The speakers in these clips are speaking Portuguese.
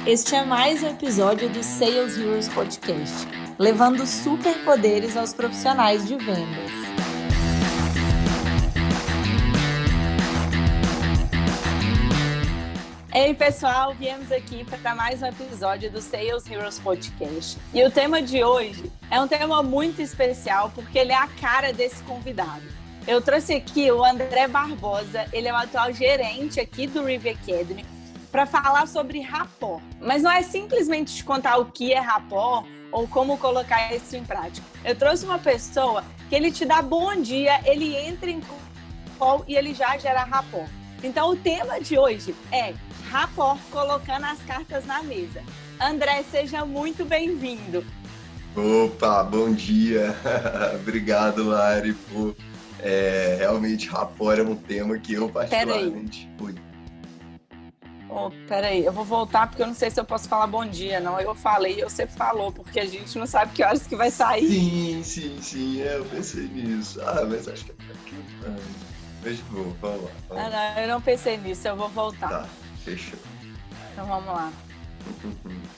Este é mais um episódio do Sales Heroes Podcast, levando superpoderes aos profissionais de vendas. Ei, pessoal, viemos aqui para mais um episódio do Sales Heroes Podcast. E o tema de hoje é um tema muito especial porque ele é a cara desse convidado. Eu trouxe aqui o André Barbosa, ele é o atual gerente aqui do River Academy, para falar sobre rapport. Mas não é simplesmente te contar o que é rapport ou como colocar isso em prática. Eu trouxe uma pessoa que ele te dá bom dia, ele entra em call e ele já gera rapport. Então o tema de hoje é rapport, colocando as cartas na mesa. André, seja muito bem-vindo. Opa, bom dia. Obrigado, Lari, por realmente rapport é um tema que eu particularmente fui. Peraí, eu vou voltar porque eu não sei se eu posso falar bom dia, não. Eu falei, você falou, porque a gente não sabe que horas que vai sair. Sim, eu pensei nisso. Mas acho que é aqui. Mas vamos lá. Não, eu não pensei nisso, eu vou voltar. Tá, fechou. Então vamos lá.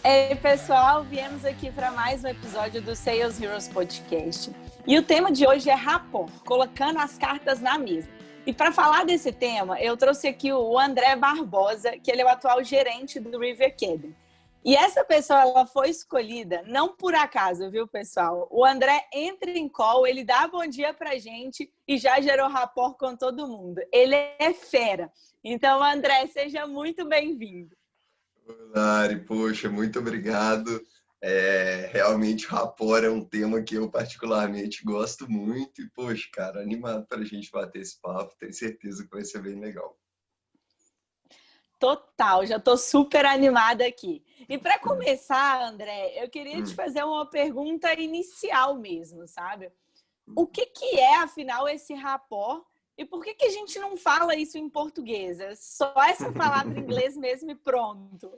Ei, pessoal, viemos aqui para mais um episódio do Sales Heroes Podcast. E o tema de hoje é rapport, colocando as cartas na mesa. E para falar desse tema, eu trouxe aqui o André Barbosa, que ele é o atual gerente do River Academy. E essa pessoa, ela foi escolhida não por acaso, viu, pessoal? O André entra em call, ele dá bom dia pra gente e já gerou rapport com todo mundo. Ele é fera. Então, André, seja muito bem-vindo. Lari, poxa, muito obrigado. Realmente, rapport é um tema que eu particularmente gosto muito e, poxa, cara, animado para a gente bater esse papo, tenho certeza que vai ser bem legal. Total, já estou super animada aqui. E para começar, André, eu queria te fazer uma pergunta inicial mesmo, sabe? O que é, afinal, esse rapport? E por que a gente não fala isso em português? É só essa palavra em inglês mesmo e pronto.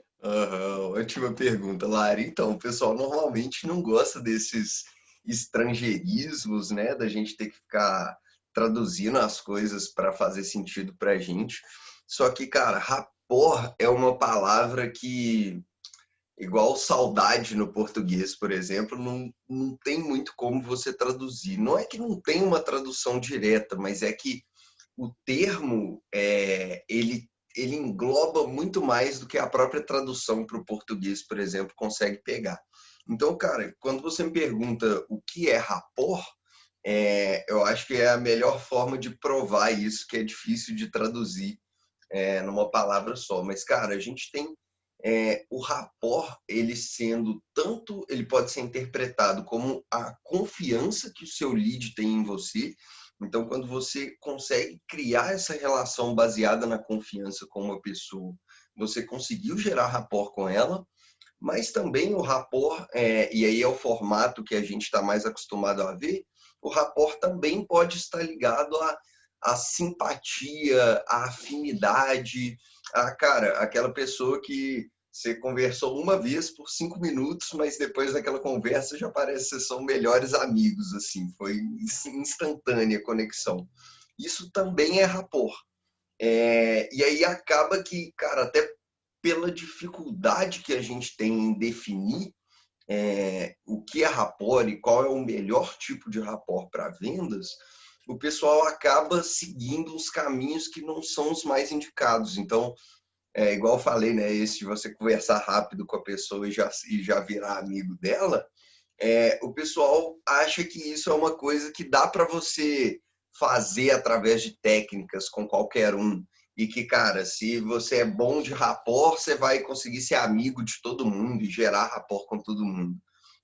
Ótima pergunta, Lari. Então, o pessoal normalmente não gosta desses estrangeirismos, né? Da gente ter que ficar traduzindo as coisas para fazer sentido para a gente. Só que, cara, rapport é uma palavra que, igual saudade no português, por exemplo, não tem muito como você traduzir. Não é que não tem uma tradução direta, mas é que o termo, ele engloba muito mais do que a própria tradução para o português, por exemplo, consegue pegar. Então, cara, quando você me pergunta o que é rapport, eu acho que é a melhor forma de provar isso, que é difícil de traduzir numa palavra só. Mas, cara, a gente tem o rapport, ele sendo tanto, ele pode ser interpretado como a confiança que o seu lead tem em você. Então, quando você consegue criar essa relação baseada na confiança com uma pessoa, você conseguiu gerar rapport com ela, mas também o rapport, e aí é o formato que a gente está mais acostumado a ver, o rapport também pode estar ligado à simpatia, à afinidade, cara, aquela pessoa que você conversou uma vez por 5 minutos, mas depois daquela conversa já parece que são melhores amigos, assim, foi instantânea a conexão. Isso também é rapport. E aí acaba que, cara, até pela dificuldade que a gente tem em definir o que é rapport e qual é o melhor tipo de rapport para vendas, o pessoal acaba seguindo os caminhos que não são os mais indicados. Então, igual eu falei, né? Esse de você conversar rápido com a pessoa e já virar amigo dela, o pessoal acha que isso é uma coisa que dá para você fazer através de técnicas com qualquer um. E que, cara, se você é bom de rapport, você vai conseguir ser amigo de todo mundo e gerar rapport com todo mundo.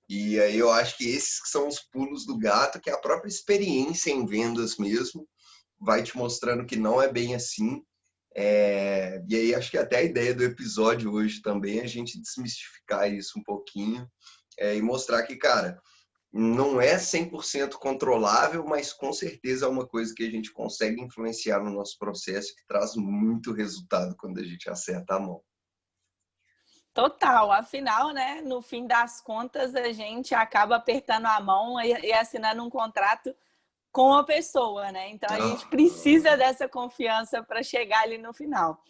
E aí eu acho que esses são os pulos do gato, que é a própria experiência em vendas mesmo vai te mostrando que não é bem assim. E aí acho que até a ideia do episódio hoje também é a gente desmistificar isso um pouquinho e mostrar que, cara, não é 100% controlável, mas com certeza é uma coisa que a gente consegue influenciar no nosso processo, que traz muito resultado quando a gente acerta a mão. Total, afinal, né, no fim das contas, a gente acaba apertando a mão e assinando um contrato com a pessoa, né? Então a gente precisa dessa confiança para chegar ali no final.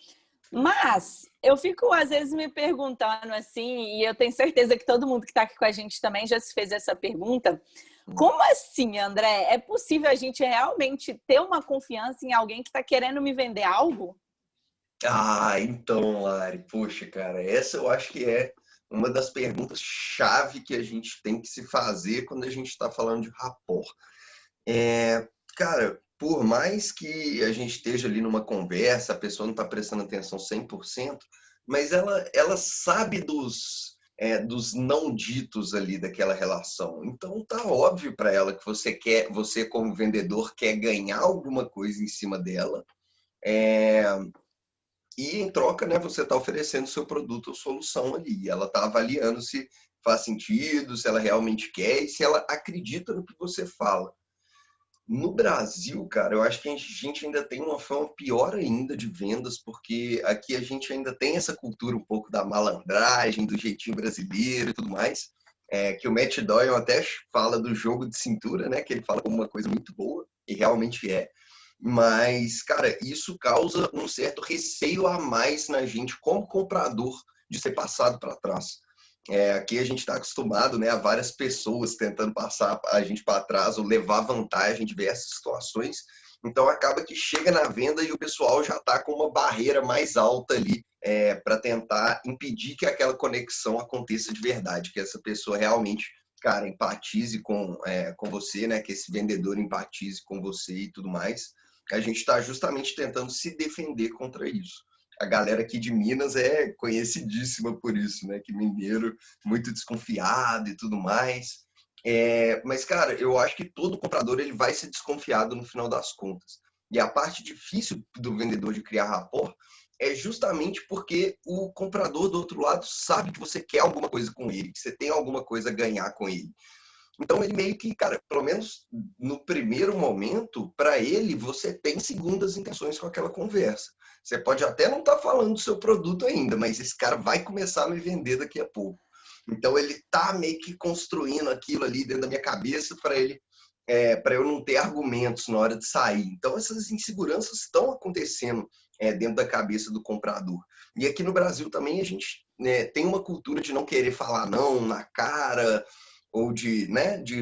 Mas eu fico, às vezes, me perguntando assim, e eu tenho certeza que todo mundo que está aqui com a gente também já se fez essa pergunta. Como assim, André? É possível a gente realmente ter uma confiança em alguém que está querendo me vender algo? Ah, então, Lari, poxa, cara, essa eu acho que é uma das perguntas chave que a gente tem que se fazer quando a gente está falando de rapport. Cara, por mais que a gente esteja ali numa conversa, a pessoa não está prestando atenção 100%, mas ela sabe dos não ditos ali daquela relação. Então tá óbvio para ela que você como vendedor quer ganhar alguma coisa em cima dela. É, e em troca, né, você está oferecendo seu produto ou solução ali. Ela está avaliando se faz sentido, se ela realmente quer e se ela acredita no que você fala. No Brasil, cara, eu acho que a gente ainda tem uma fama pior ainda de vendas, porque aqui a gente ainda tem essa cultura um pouco da malandragem, do jeitinho brasileiro e tudo mais. Que o Matt Doyle até fala do jogo de cintura, né? Que ele fala como uma coisa muito boa, e realmente é. Mas, cara, isso causa um certo receio a mais na gente como comprador de ser passado para trás. Aqui a gente está acostumado, né, a várias pessoas tentando passar a gente para trás ou levar vantagem em diversas situações. Então acaba que chega na venda e o pessoal já está com uma barreira mais alta ali para tentar impedir que aquela conexão aconteça de verdade, que essa pessoa realmente, cara, empatize com você, né, que esse vendedor empatize com você e tudo mais. A gente está justamente tentando se defender contra isso. A galera aqui de Minas é conhecidíssima por isso, né? Que mineiro muito desconfiado e tudo mais. Mas, cara, eu acho que todo comprador ele vai ser desconfiado no final das contas. E a parte difícil do vendedor de criar rapport é justamente porque o comprador do outro lado sabe que você quer alguma coisa com ele, que você tem alguma coisa a ganhar com ele. Então ele meio que, cara, pelo menos no primeiro momento, para ele, você tem segundas intenções com aquela conversa. Você pode até não estar falando do seu produto ainda, mas esse cara vai começar a me vender daqui a pouco. Então ele tá meio que construindo aquilo ali dentro da minha cabeça para eu não ter argumentos na hora de sair. Então essas inseguranças estão acontecendo dentro da cabeça do comprador. E aqui no Brasil também a gente tem uma cultura de não querer falar não na cara, ou de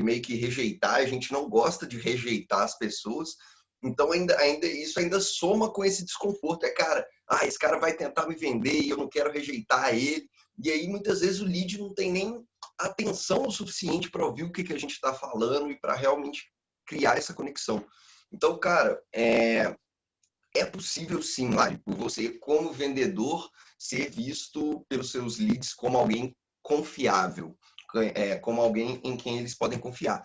meio que rejeitar. A gente não gosta de rejeitar as pessoas. Então, ainda isso ainda soma com esse desconforto. Cara, esse cara vai tentar me vender e eu não quero rejeitar ele. E aí, muitas vezes, o lead não tem nem atenção o suficiente para ouvir o que a gente está falando e para realmente criar essa conexão. Então, cara, é possível sim, Mário, por você, como vendedor, ser visto pelos seus leads como alguém confiável, como alguém em quem eles podem confiar.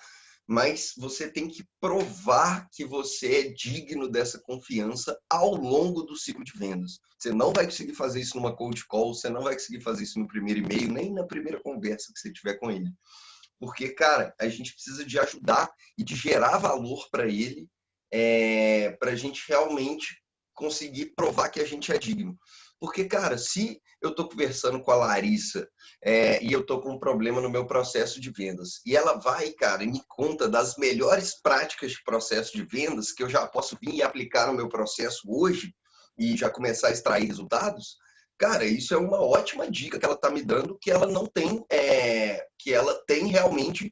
Mas você tem que provar que você é digno dessa confiança ao longo do ciclo de vendas. Você não vai conseguir fazer isso numa cold call, você não vai conseguir fazer isso no primeiro e-mail, nem na primeira conversa que você tiver com ele. Porque, cara, a gente precisa de ajudar e de gerar valor para ele, para a gente realmente conseguir provar que a gente é digno. Porque, cara, se eu estou conversando com a Larissa e eu estou com um problema no meu processo de vendas, e ela vai, cara, e me conta das melhores práticas de processo de vendas que eu já posso vir e aplicar no meu processo hoje e já começar a extrair resultados, cara, isso é uma ótima dica que ela está me dando, que ela não tem, que ela tem realmente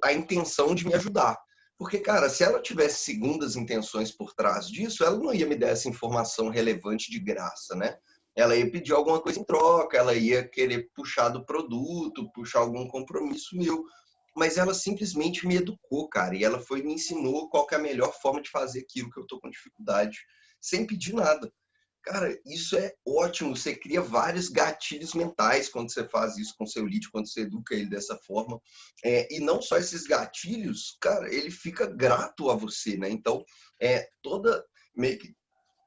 a intenção de me ajudar. Porque, cara, se ela tivesse segundas intenções por trás disso, ela não ia me dar essa informação relevante de graça, né? Ela ia pedir alguma coisa em troca, ela ia querer puxar do produto, puxar algum compromisso meu. Mas ela simplesmente me educou, cara, e ela me ensinou qual que é a melhor forma de fazer aquilo que eu tô com dificuldade, sem pedir nada. Cara, isso é ótimo. Você cria vários gatilhos mentais quando você faz isso com seu lead, quando você educa ele dessa forma. E não só esses gatilhos, cara, ele fica grato a você, né? Então, toda meio que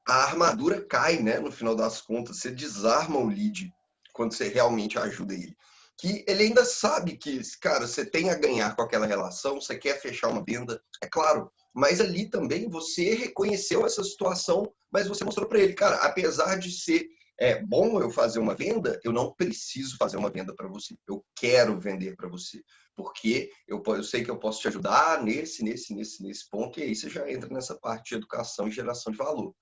a armadura cai, né? No final das contas, você desarma o lead quando você realmente ajuda ele. Que ele ainda sabe que, cara, você tem a ganhar com aquela relação, você quer fechar uma venda, é claro. Mas ali também você reconheceu essa situação, mas você mostrou para ele, cara, apesar de ser bom eu fazer uma venda, eu não preciso fazer uma venda para você. Eu quero vender para você, porque eu sei que eu posso te ajudar nesse ponto, e aí você já entra nessa parte de educação e geração de valor.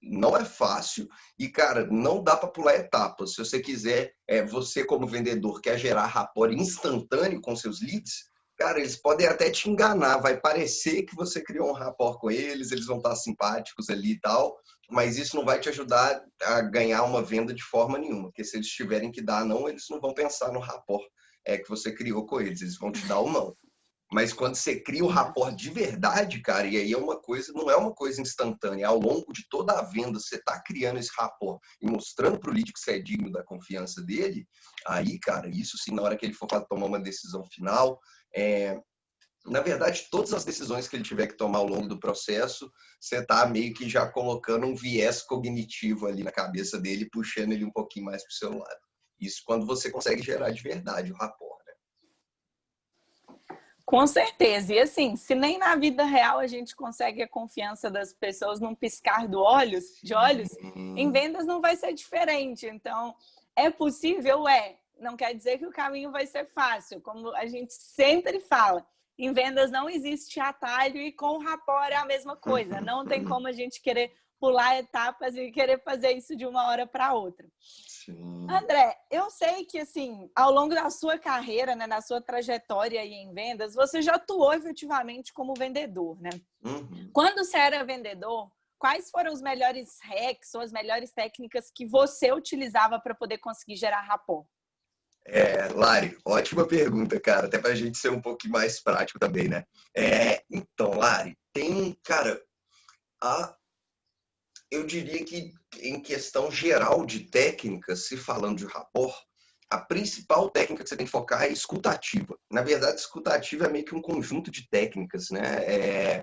não é fácil e, cara, não dá para pular etapas. Se você quiser, você como vendedor quer gerar rapport instantâneo com seus leads, cara, eles podem até te enganar, vai parecer que você criou um rapport com eles, eles vão estar simpáticos ali e tal, mas isso não vai te ajudar a ganhar uma venda de forma nenhuma, porque se eles tiverem que dar não, eles não vão pensar no rapport que você criou com eles vão te dar o não. Mas quando você cria o rapport de verdade, cara, e aí é uma coisa, não é uma coisa instantânea, ao longo de toda a venda você está criando esse rapport e mostrando para o lead que você é digno da confiança dele, aí, cara, isso sim, na hora que ele for tomar uma decisão final, na verdade, todas as decisões que ele tiver que tomar ao longo do processo, você está meio que já colocando um viés cognitivo ali na cabeça dele, puxando ele um pouquinho mais para o seu lado. Isso quando você consegue gerar de verdade o rapport, né? Com certeza. E assim, se nem na vida real a gente consegue a confiança das pessoas num piscar de olhos, em vendas não vai ser diferente. Então, é possível? É. Não quer dizer que o caminho vai ser fácil. Como a gente sempre fala, em vendas não existe atalho e com o rapport é a mesma coisa. Não tem como a gente querer pular etapas e querer fazer isso de uma hora para outra. Sim. André, eu sei que assim, ao longo da sua carreira, né, na sua trajetória aí em vendas, você já atuou efetivamente como vendedor, né? Uhum. Quando você era vendedor, quais foram os melhores hacks ou as melhores técnicas que você utilizava para poder conseguir gerar rapport? Lari, ótima pergunta, cara, até para a gente ser um pouquinho mais prático também, né? Então, Lari, cara, eu diria que em questão geral de técnicas, se falando de rapport, a principal técnica que você tem que focar é escutativa. Na verdade, escutativa é meio que um conjunto de técnicas, né?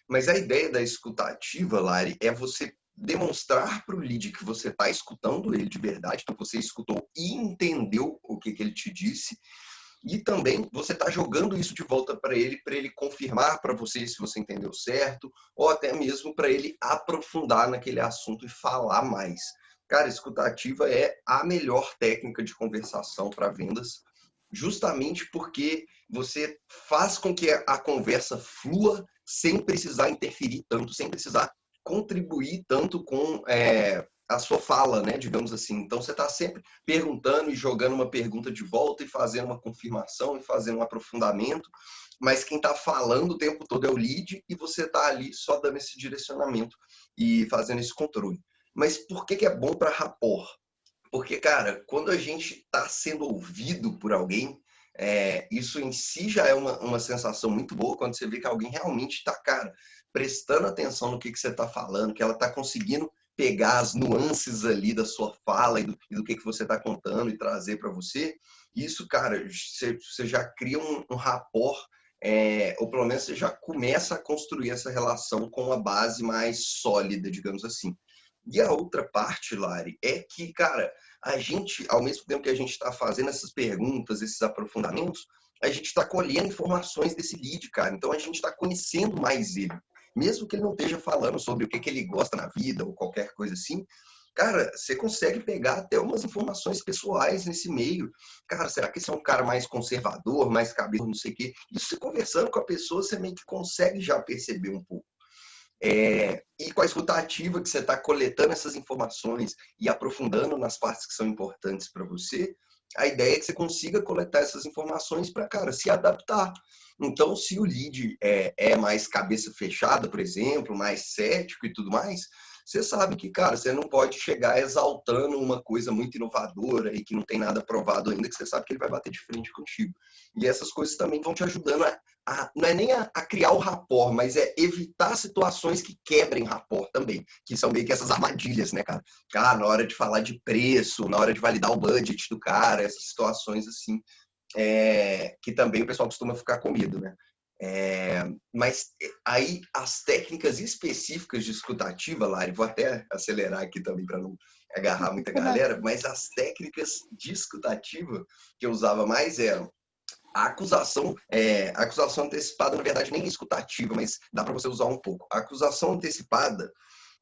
Mas a ideia da escutativa, Lari, é você demonstrar para o lead que você está escutando ele de verdade, então você escutou e entendeu o que ele te disse, e também você está jogando isso de volta para ele confirmar para você se você entendeu certo, ou até mesmo para ele aprofundar naquele assunto e falar mais. Cara, escutativa é a melhor técnica de conversação para vendas, justamente porque você faz com que a conversa flua sem precisar interferir tanto, sem precisar contribuir tanto com a sua fala, né? Digamos assim. Então você está sempre perguntando e jogando uma pergunta de volta e fazendo uma confirmação e fazendo um aprofundamento, mas quem está falando o tempo todo é o lead e você está ali só dando esse direcionamento e fazendo esse controle. Mas por que é bom para rapport? Porque, cara, quando a gente está sendo ouvido por alguém, isso em si já é uma sensação muito boa quando você vê que alguém realmente está, cara, prestando atenção no que você está falando, que ela está conseguindo pegar as nuances ali da sua fala e do que você está contando e trazer para você. Isso, cara, você já cria um rapport, ou pelo menos você já começa a construir essa relação com uma base mais sólida, digamos assim. E a outra parte, Lari, é que, cara, a gente, ao mesmo tempo que a gente está fazendo essas perguntas, esses aprofundamentos, a gente está colhendo informações desse lead, cara. Então a gente está conhecendo mais ele. Mesmo que ele não esteja falando sobre o que ele gosta na vida ou qualquer coisa assim, cara, você consegue pegar até umas informações pessoais nesse meio. Cara, será que esse é um cara mais conservador, mais cabeça, não sei o quê? Isso, você conversando com a pessoa, você meio que consegue já perceber um pouco. E com a escuta ativa, que você está coletando essas informações e aprofundando nas partes que são importantes para você, a ideia é que você consiga coletar essas informações para, cara, se adaptar. Então, se o lead é mais cabeça fechada, por exemplo, mais cético e tudo mais, você sabe que, cara, você não pode chegar exaltando uma coisa muito inovadora e que não tem nada provado ainda, que você sabe que ele vai bater de frente contigo. E essas coisas também vão te ajudando não é nem a criar o rapport, mas é evitar situações que quebrem rapport também, que são meio que essas armadilhas, né, cara? Na hora de falar de preço, na hora de validar o budget do cara, essas situações assim, que também o pessoal costuma ficar com medo, né? Mas aí as técnicas específicas de escutativa, Lari, vou até acelerar aqui também para não agarrar muita galera, mas as técnicas de escutativa que eu usava mais eram a acusação antecipada, na verdade, nem é escutativa, mas dá para você usar um pouco. A acusação antecipada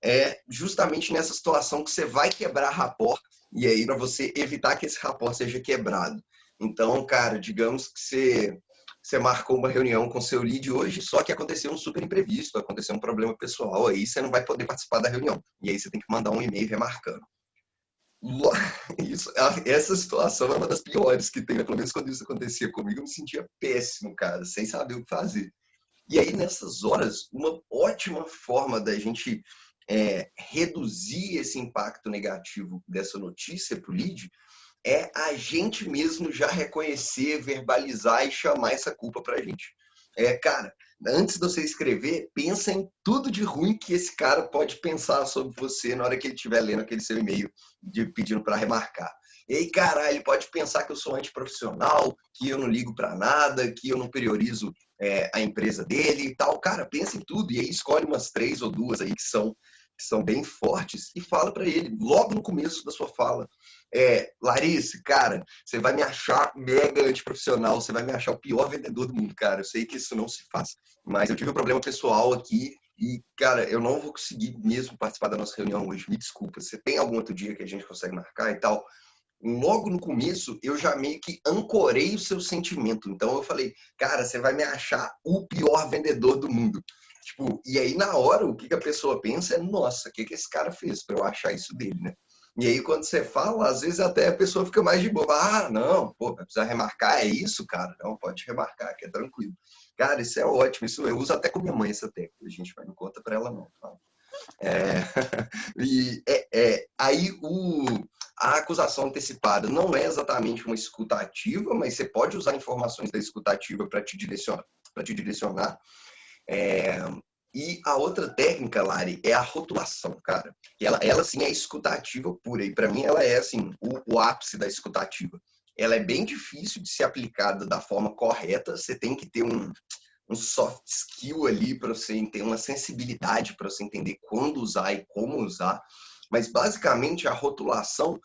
é justamente nessa situação que você vai quebrar rapport, e aí para você evitar que esse rapport seja quebrado. Então, cara, digamos que você você marcou uma reunião com seu lead hoje, só que aconteceu um super imprevisto, aconteceu um problema pessoal, aí você não vai poder participar da reunião. E aí você tem que mandar um e-mail remarcando. Isso, essa situação é uma das piores que tem, né? Pelo menos quando isso acontecia comigo, eu me sentia péssimo, cara, sem saber o que fazer. E aí, nessas horas, uma ótima forma da gente reduzir esse impacto negativo dessa notícia para o lead é a gente mesmo já reconhecer, verbalizar e chamar essa culpa para a gente. Cara, antes de você escrever, pensa em tudo de ruim que esse cara pode pensar sobre você na hora que ele estiver lendo aquele seu e-mail pedindo para remarcar. E aí, cara, ele pode pensar que eu sou antiprofissional, que eu não ligo para nada, que eu não priorizo a empresa dele e tal. Cara, pensa em tudo e aí escolhe umas 3 ou 2 aí que são bem fortes e fala para ele, logo no começo da sua fala. Larissa, cara, você vai me achar mega antiprofissional, você vai me achar o pior vendedor do mundo, cara. Eu sei que isso não se faz, mas eu tive um problema pessoal aqui e, cara, eu não vou conseguir mesmo participar da nossa reunião hoje. Me desculpa, você tem algum outro dia que a gente consegue marcar e tal? Logo no começo, eu já meio que ancorei o seu sentimento. Então eu falei, cara, você vai me achar o pior vendedor do mundo. Tipo, e aí na hora, o que a pessoa pensa é, nossa, o que esse cara fez para eu achar isso dele, né? E aí quando você fala, às vezes até a pessoa fica mais de boa. Ah, não, pô, vai precisar remarcar, é isso, cara? Não, pode remarcar, que é tranquilo. Cara, isso é ótimo, isso eu uso até com minha mãe essa técnica, a gente vai, não conta para ela não, tá? Aí a acusação antecipada não é exatamente uma escuta ativa, mas você pode usar informações da escuta ativa para te direcionar. E a outra técnica, Lari, é a rotulação, cara. Ela sim é escutativa pura. E para mim ela é assim o ápice da escutativa. Ela é bem difícil de ser aplicada da forma correta. Você tem que ter um soft skill ali para você ter uma sensibilidade para você entender quando usar e como usar. Mas basicamente a rotulação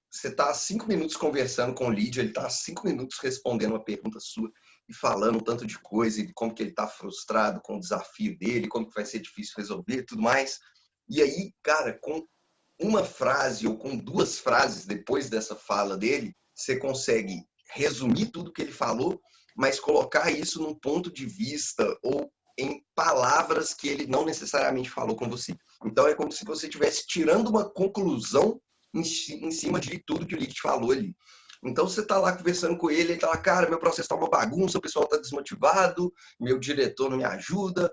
você está 5 minutos conversando com o lead, ele está 5 minutos respondendo uma pergunta sua e falando um tanto de coisa, e como que ele está frustrado com o desafio dele, como que vai ser difícil resolver e tudo mais. E aí, cara, com uma frase ou com 2 frases depois dessa fala dele, você consegue resumir tudo que ele falou, mas colocar isso num ponto de vista ou em palavras que ele não necessariamente falou com você. Então é como se você estivesse tirando uma conclusão em cima de tudo que o lead falou ali. Então você está lá conversando com ele, ele está lá, cara, meu processo está uma bagunça, o pessoal está desmotivado, meu diretor não me ajuda,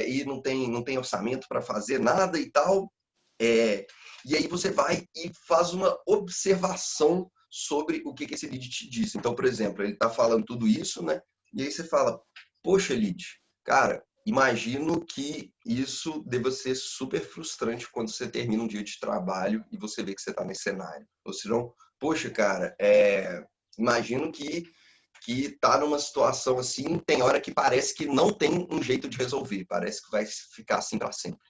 e não tem orçamento para fazer nada e tal. E aí você vai e faz uma observação sobre o que esse lead te disse. Então, por exemplo, ele está falando tudo isso, né? E aí você fala, poxa, lead, cara, imagino que isso deva ser super frustrante quando você termina um dia de trabalho e você vê que você está nesse cenário. Ou seja, poxa, cara, imagino que tá numa situação assim, tem hora que parece que não tem um jeito de resolver, parece que vai ficar assim para sempre.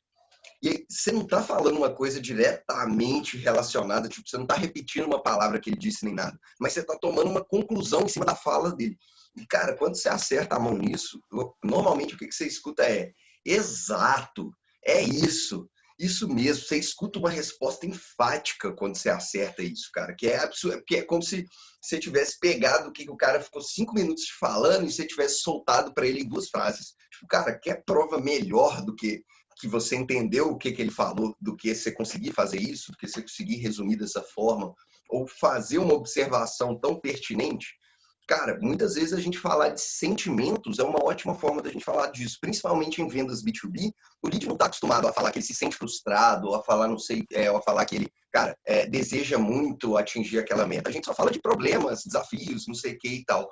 E aí, você não está falando uma coisa diretamente relacionada, tipo, você não está repetindo uma palavra que ele disse nem nada, mas você está tomando uma conclusão em cima da fala dele. E, cara, quando você acerta a mão nisso, normalmente o que você escuta é exato, é isso mesmo. Você escuta uma resposta enfática quando você acerta isso, cara, que é absurdo, que é como se você tivesse pegado o que o cara ficou 5 minutos te falando e você tivesse soltado para ele em 2 frases. Tipo, cara, quer prova melhor do que você entendeu o que ele falou, do que você conseguir fazer isso, do que você conseguir resumir dessa forma, ou fazer uma observação tão pertinente? Cara, muitas vezes a gente falar de sentimentos é uma ótima forma da gente falar disso, principalmente em vendas B2B. O lead não está acostumado a falar que ele se sente frustrado, ou a falar, não sei, ou a falar que ele, cara, deseja muito atingir aquela meta. A gente só fala de problemas, desafios, não sei o que e tal.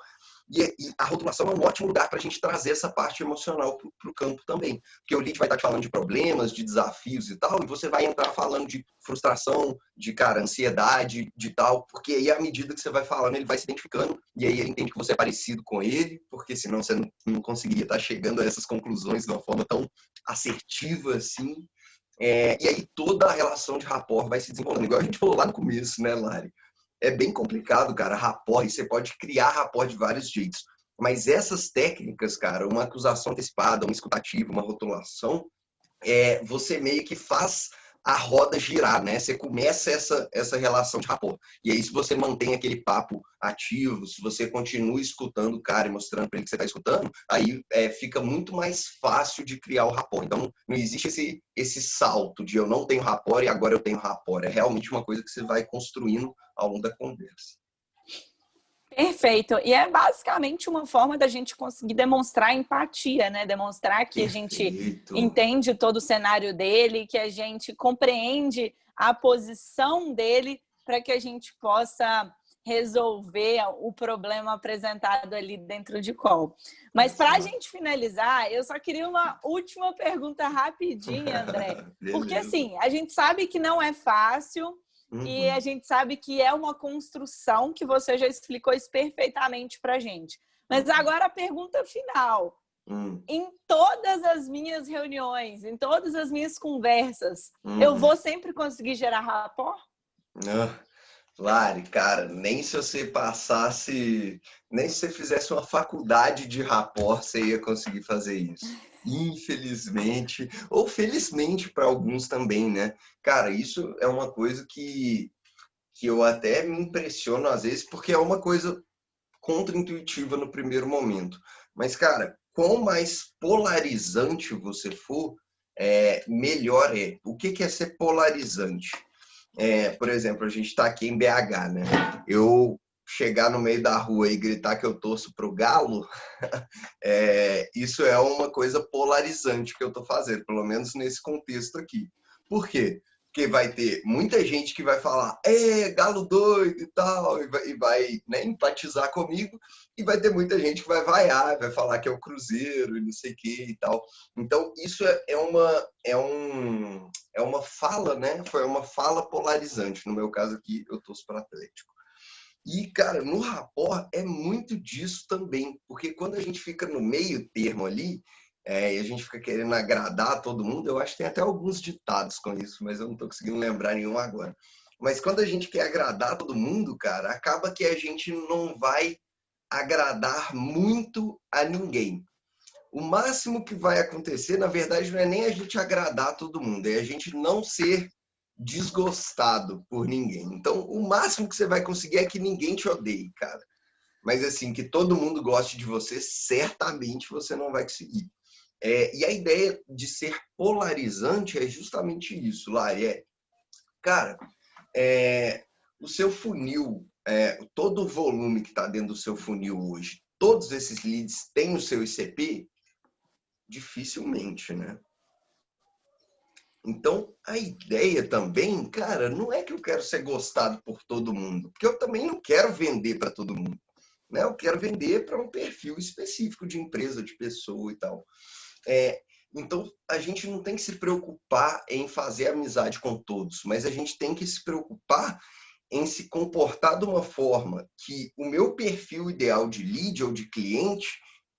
E a rotulação é um ótimo lugar para a gente trazer essa parte emocional para o campo também. Porque o lead vai estar te falando de problemas, de desafios e tal, e você vai entrar falando de frustração, de, cara, ansiedade, de tal, porque aí, à medida que você vai falando, ele vai se identificando, e aí ele entende que você é parecido com ele, porque senão você não conseguiria estar chegando a essas conclusões de uma forma tão assertiva assim. E aí toda a relação de rapport vai se desenvolvendo. Igual a gente falou lá no começo, né, Lari? É bem complicado, cara, rapport, e você pode criar rapport de vários jeitos. Mas essas técnicas, cara, uma acusação antecipada, uma escutativa, uma rotulação, você meio que faz a roda girar, né? Você começa essa relação de rapport. E aí, se você mantém aquele papo ativo, se você continua escutando o cara e mostrando para ele que você está escutando, aí fica muito mais fácil de criar o rapport. Então, não existe esse salto de eu não tenho rapport e agora eu tenho rapport. É realmente uma coisa que você vai construindo ao longo da conversa. Perfeito. E é basicamente uma forma da gente conseguir demonstrar empatia, né? Demonstrar que a gente Perfeito. entende todo o cenário dele, que a gente compreende a posição dele para que a gente possa resolver o problema apresentado ali dentro de call. Mas para a gente finalizar, eu só queria uma última pergunta rapidinha, André. Porque assim, a gente sabe que não é fácil. E a gente sabe que é uma construção que você já explicou isso perfeitamente para a gente. Mas agora a pergunta final. Em todas as minhas reuniões, em todas as minhas conversas, eu vou sempre conseguir gerar rapport? Lari, cara, nem se você passasse, nem se você fizesse uma faculdade de rapport, você ia conseguir fazer isso. Infelizmente, ou felizmente para alguns também, né? Cara, isso é uma coisa que eu até me impressiono às vezes, porque é uma coisa contraintuitiva no primeiro momento. Mas, cara, quanto mais polarizante você for, melhor é. O que é ser polarizante? Por exemplo, a gente está aqui em BH, né? Eu chegar no meio da rua e gritar que eu torço pro Galo, isso é uma coisa polarizante que eu estou fazendo, pelo menos nesse contexto aqui. Por quê? Porque vai ter muita gente que vai falar, Galo doido e tal, e vai né, empatizar comigo, e vai ter muita gente que vai vaiar, vai falar que é o Cruzeiro e não sei o que e tal. Então, isso é uma fala, né? Foi uma fala polarizante. No meu caso aqui, eu torço para o Atlético. E, cara, no rapport é muito disso também, porque quando a gente fica no meio termo ali, e a gente fica querendo agradar todo mundo, eu acho que tem até alguns ditados com isso, mas eu não estou conseguindo lembrar nenhum agora. Mas quando a gente quer agradar todo mundo, cara, acaba que a gente não vai agradar muito a ninguém. O máximo que vai acontecer, na verdade, não é nem a gente agradar todo mundo, é a gente não ser desgostado por ninguém. Então, o máximo que você vai conseguir é que ninguém te odeie, cara. Mas, assim, que todo mundo goste de você, certamente você não vai conseguir. E a ideia de ser polarizante é justamente isso, Lari. Cara, o seu funil, todo o volume que está dentro do seu funil hoje, todos esses leads têm o seu ICP? Dificilmente, né? Então, a ideia também, cara, não é que eu quero ser gostado por todo mundo, porque eu também não quero vender para todo mundo, né? Eu quero vender para um perfil específico de empresa, de pessoa e tal. Então, a gente não tem que se preocupar em fazer amizade com todos, mas a gente tem que se preocupar em se comportar de uma forma que o meu perfil ideal de lead ou de cliente,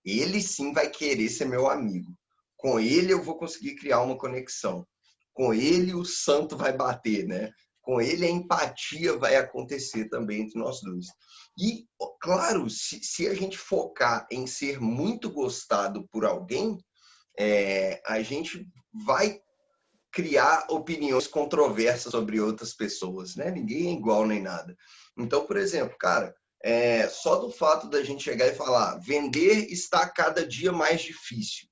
ele sim vai querer ser meu amigo. Com ele eu vou conseguir criar uma conexão. Com ele o santo vai bater, né? Com ele a empatia vai acontecer também entre nós dois. E, claro, se a gente focar em ser muito gostado por alguém, a gente vai criar opiniões controversas sobre outras pessoas, né? Ninguém é igual nem nada. Então, por exemplo, cara, só do fato da gente chegar e falar vender está cada dia mais difícil.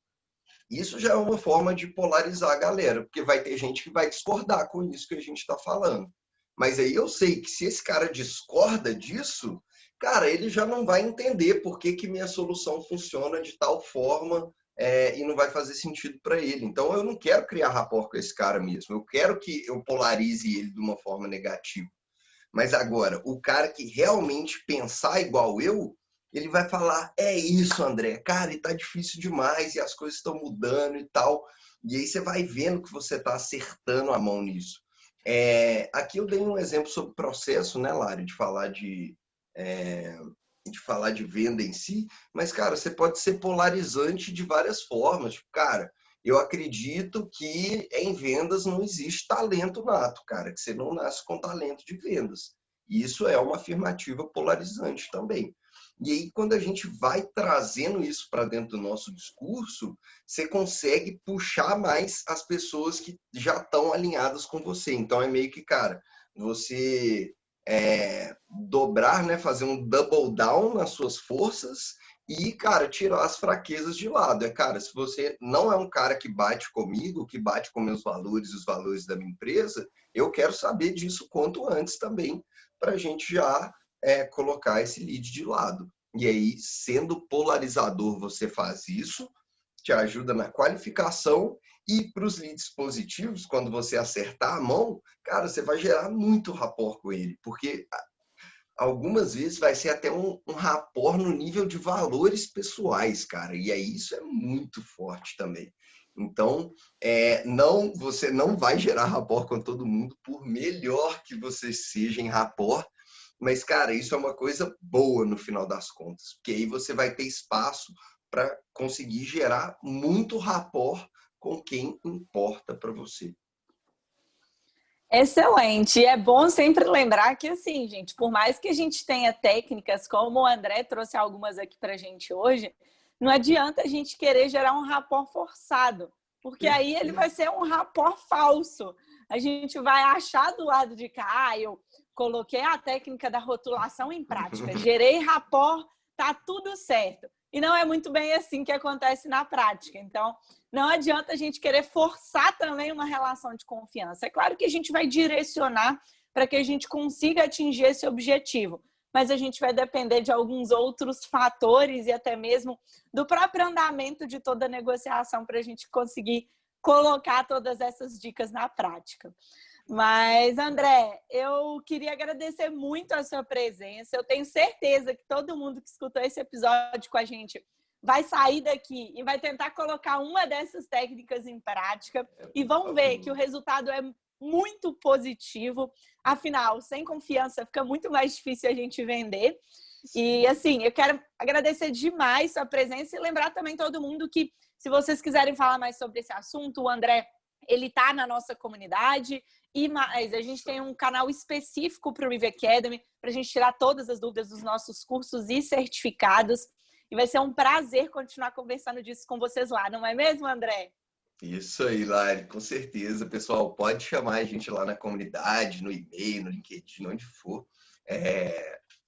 Isso já é uma forma de polarizar a galera, porque vai ter gente que vai discordar com isso que a gente está falando. Mas aí eu sei que se esse cara discorda disso, cara, ele já não vai entender por que minha solução funciona de tal forma e não vai fazer sentido para ele. Então eu não quero criar rapport com esse cara mesmo. Eu quero que eu polarize ele de uma forma negativa. Mas agora, o cara que realmente pensar igual eu, ele vai falar, é isso, André, cara, e tá difícil demais, e as coisas estão mudando e tal. E aí você vai vendo que você tá acertando a mão nisso. Aqui eu dei um exemplo sobre processo, né, Lari, de falar de venda em si, mas, cara, você pode ser polarizante de várias formas. Tipo, cara, eu acredito que em vendas não existe talento nato, cara, que você não nasce com talento de vendas. E isso é uma afirmativa polarizante também. E aí, quando a gente vai trazendo isso para dentro do nosso discurso, você consegue puxar mais as pessoas que já estão alinhadas com você. Então, é meio que, cara, você dobrar, né, fazer um double down nas suas forças e, cara, tirar as fraquezas de lado. Cara, se você não é um cara que bate comigo, que bate com meus valores, os valores da minha empresa, eu quero saber disso quanto antes também, para a gente já colocar esse lead de lado. E aí, sendo polarizador, você faz isso, te ajuda na qualificação, e para os leads positivos, quando você acertar a mão, cara, você vai gerar muito rapport com ele, porque algumas vezes vai ser até um rapport no nível de valores pessoais, cara, e aí isso é muito forte também. Então, você não vai gerar rapport com todo mundo, por melhor que você seja em rapport, mas, cara, isso é uma coisa boa no final das contas, porque aí você vai ter espaço para conseguir gerar muito rapport com quem importa para você. Excelente. E é bom sempre lembrar que, assim, gente, por mais que a gente tenha técnicas, como o André trouxe algumas aqui para a gente hoje, não adianta a gente querer gerar um rapport forçado, porque aí ele vai ser um rapport falso. A gente vai achar do lado de cá, eu coloquei a técnica da rotulação em prática, gerei rapport, tá tudo certo. E não é muito bem assim que acontece na prática. Então, não adianta a gente querer forçar também uma relação de confiança. É claro que a gente vai direcionar para que a gente consiga atingir esse objetivo, mas a gente vai depender de alguns outros fatores e até mesmo do próprio andamento de toda a negociação para a gente conseguir colocar todas essas dicas na prática. Mas, André, eu queria agradecer muito a sua presença. Eu tenho certeza que todo mundo que escutou esse episódio com a gente vai sair daqui e vai tentar colocar uma dessas técnicas em prática e vão ver que o resultado é muito positivo. Afinal, sem confiança fica muito mais difícil a gente vender. E, assim, eu quero agradecer demais a sua presença e lembrar também todo mundo que, se vocês quiserem falar mais sobre esse assunto, o André, ele está na nossa comunidade. E mais, a gente tem um canal específico para o Reeve Academy, para a gente tirar todas as dúvidas dos nossos cursos e certificados. E vai ser um prazer continuar conversando disso com vocês lá, não é mesmo, André? Isso aí, Lari, com certeza. Pessoal, pode chamar a gente lá na comunidade, no e-mail, no LinkedIn, onde for.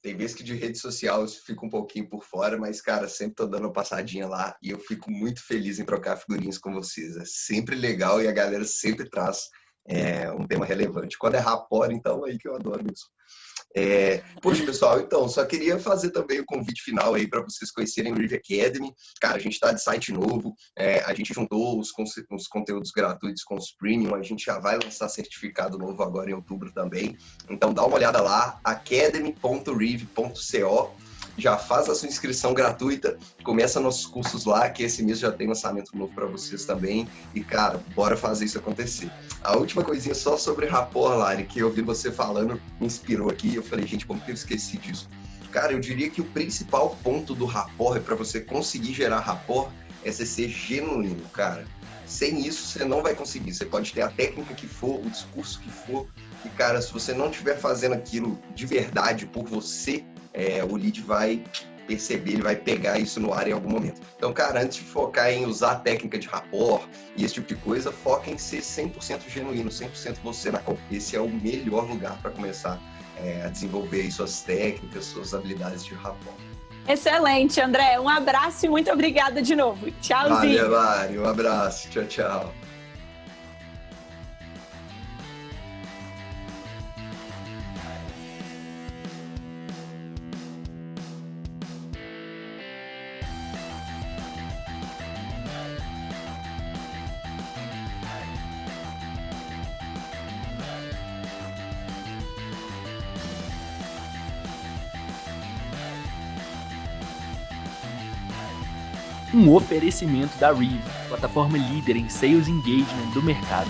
Tem vezes que de rede social eu fico um pouquinho por fora, mas, cara, sempre tô dando uma passadinha lá e eu fico muito feliz em trocar figurinhas com vocês. É sempre legal e a galera sempre traz um tema relevante. Quando é rapport, então, aí que eu adoro isso. Poxa, pessoal, então, só queria fazer também o convite final aí para vocês conhecerem o Reeve Academy. Cara, a gente está de site novo, a gente juntou os conteúdos gratuitos com os premium, a gente já vai lançar certificado novo agora em outubro também. Então, dá uma olhada lá, academy.reeve.co. Já faz a sua inscrição gratuita, começa nossos cursos lá, que esse mês já tem lançamento novo para vocês também. E, cara, bora fazer isso acontecer. A última coisinha só sobre rapport, Lari, que eu vi você falando, me inspirou aqui. Eu falei, gente, como que eu esqueci disso? Cara, eu diria que o principal ponto do rapport, para você conseguir gerar rapport, é você ser genuíno, cara. Sem isso, você não vai conseguir. Você pode ter a técnica que for, o discurso que for. E, cara, se você não estiver fazendo aquilo de verdade por você, o lead vai perceber, ele vai pegar isso no ar em algum momento. Então, cara, antes de focar em usar a técnica de rapport e esse tipo de coisa, foca em ser 100% genuíno, 100% você na conta. Esse é o melhor lugar para começar a desenvolver aí suas técnicas, suas habilidades de rapport. Excelente, André. Um abraço e muito obrigada de novo. Tchauzinho. Valeu, Lari. Um abraço. Tchau, tchau. Um oferecimento da Reeve, plataforma líder em Sales Engagement do mercado.